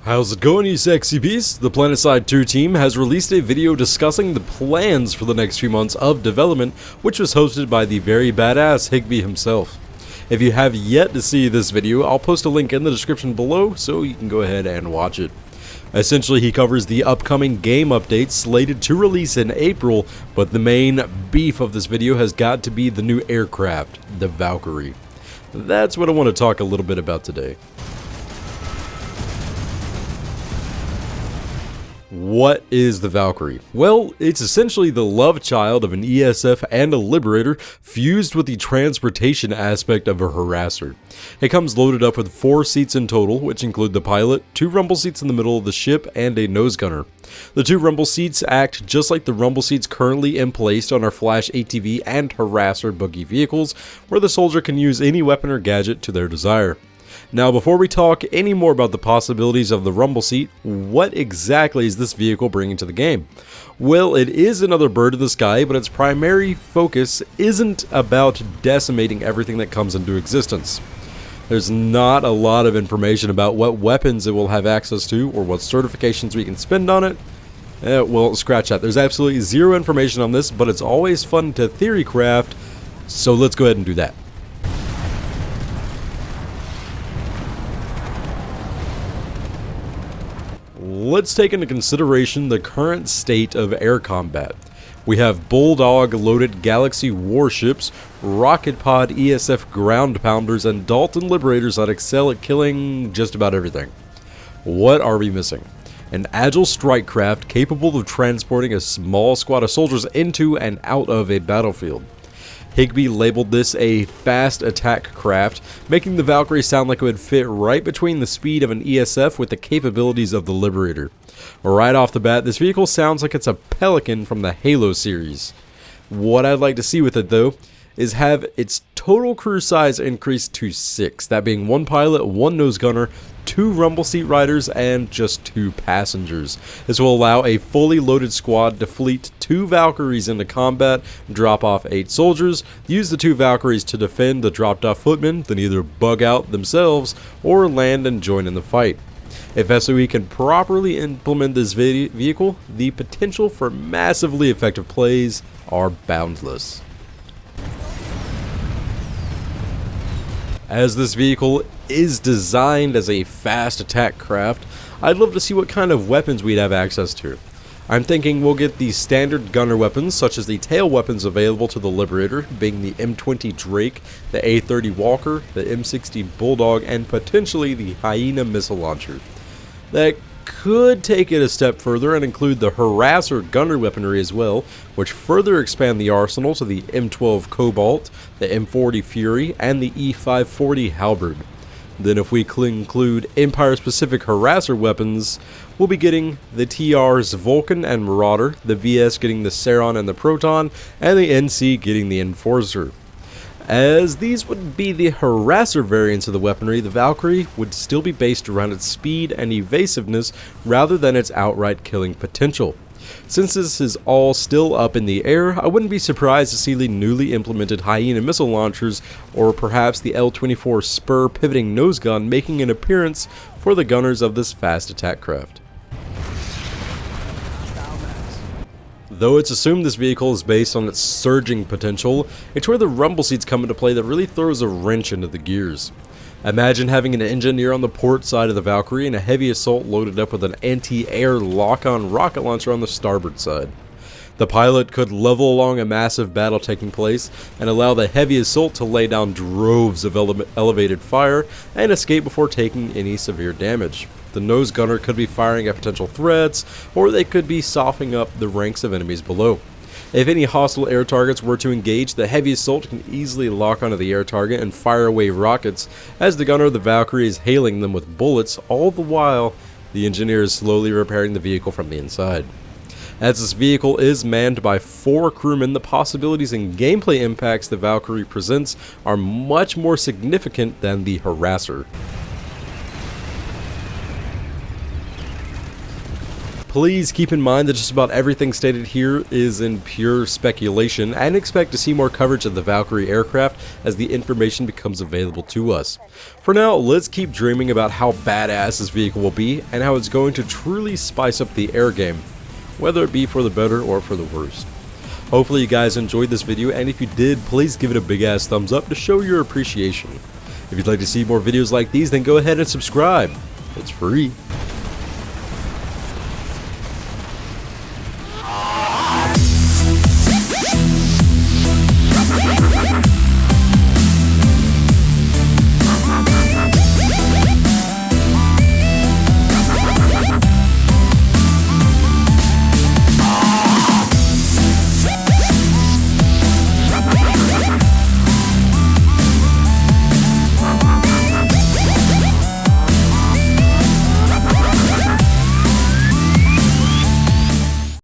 How's it going, you sexy beasts? The PlanetSide 2 team has released a video discussing the plans for the next few months of development, which was hosted by the very badass Higby himself. If you have yet to see this video, I'll post a link in the description below so you can go ahead and watch it. Essentially, he covers the upcoming game updates slated to release in April, but the main beef of this video has got to be the new aircraft, the Valkyrie. That's what I want to talk a little bit about today. What is the Valkyrie? Well, it's essentially the love child of an ESF and a Liberator fused with the transportation aspect of a harasser. It comes loaded up with 4 seats in total, which include the pilot, 2 rumble seats in the middle of the ship, and a nose gunner. The 2 rumble seats act just like the rumble seats currently in place on our Flash ATV and harasser buggy vehicles, where the soldier can use any weapon or gadget to their desire. Now, before we talk any more about the possibilities of the rumble seat, what exactly is this vehicle bringing to the game? Well, it is another bird in the sky, but its primary focus isn't about decimating everything that comes into existence. There's not a lot of information about what weapons it will have access to or what certifications we can spend on it. Well, scratch that. There's absolutely zero information on this, but it's always fun to theory craft, so let's go ahead and do that. Let's take into consideration the current state of air combat. We have Bulldog-loaded Galaxy warships, Rocket Pod ESF ground pounders, and Dalton Liberators that excel at killing just about everything. What are we missing? An agile strike craft capable of transporting a small squad of soldiers into and out of a battlefield. Higby labeled this a fast attack craft, making the Valkyrie sound like it would fit right between the speed of an ESF with the capabilities of the Liberator. Right off the bat, this vehicle sounds like it's a Pelican from the Halo series. What I'd like to see with it, though, is have its total crew size increased to 6, that being 1 pilot, 1 nose gunner, 2 rumble seat riders, and just 2 passengers. This will allow a fully loaded squad to fleet 2 Valkyries into combat, drop off 8 soldiers, use the 2 Valkyries to defend the dropped off footmen, then either bug out themselves or land and join in the fight. If SOE can properly implement this vehicle, the potential for massively effective plays are boundless. As this vehicle is designed as a fast attack craft, I'd love to see what kind of weapons we'd have access to. I'm thinking we'll get the standard gunner weapons, such as the tail weapons available to the Liberator, being the M20 Drake, the A30 Walker, the M60 Bulldog, and potentially the Hyena missile launcher. That could take it a step further and include the harasser gunner weaponry as well, which further expand the arsenal to the M12 Cobalt, the M40 Fury, and the E540 Halberd. Then if we include Empire-specific harasser weapons, we'll be getting the TR's Vulcan and Marauder, the VS getting the Saron and the Proton, and the NC getting the Enforcer. As these would be the harasser variants of the weaponry, the Valkyrie would still be based around its speed and evasiveness rather than its outright killing potential. Since this is all still up in the air, I wouldn't be surprised to see the newly implemented Hyena missile launchers or perhaps the L-24 Spur pivoting nose gun making an appearance for the gunners of this fast attack craft. Though it's assumed this vehicle is based on its surging potential, it's where the rumble seats come into play that really throws a wrench into the gears. Imagine having an engineer on the port side of the Valkyrie and a heavy assault loaded up with an anti-air lock-on rocket launcher on the starboard side. The pilot could level along a massive battle taking place and allow the heavy assault to lay down droves of elevated fire and escape before taking any severe damage. The nose gunner could be firing at potential threats, or they could be softening up the ranks of enemies below. If any hostile air targets were to engage, the heavy assault can easily lock onto the air target and fire away rockets, as the gunner of the Valkyrie is hailing them with bullets, all the while the engineer is slowly repairing the vehicle from the inside. As this vehicle is manned by 4 crewmen, the possibilities and gameplay impacts the Valkyrie presents are much more significant than the harasser. Please keep in mind that just about everything stated here is in pure speculation, and expect to see more coverage of the Valkyrie aircraft as the information becomes available to us. For now, let's keep dreaming about how badass this vehicle will be and how it's going to truly spice up the air game, whether it be for the better or for the worse. Hopefully you guys enjoyed this video, and if you did, please give it a big ass thumbs up to show your appreciation. If you'd like to see more videos like these, then go ahead and subscribe. It's free.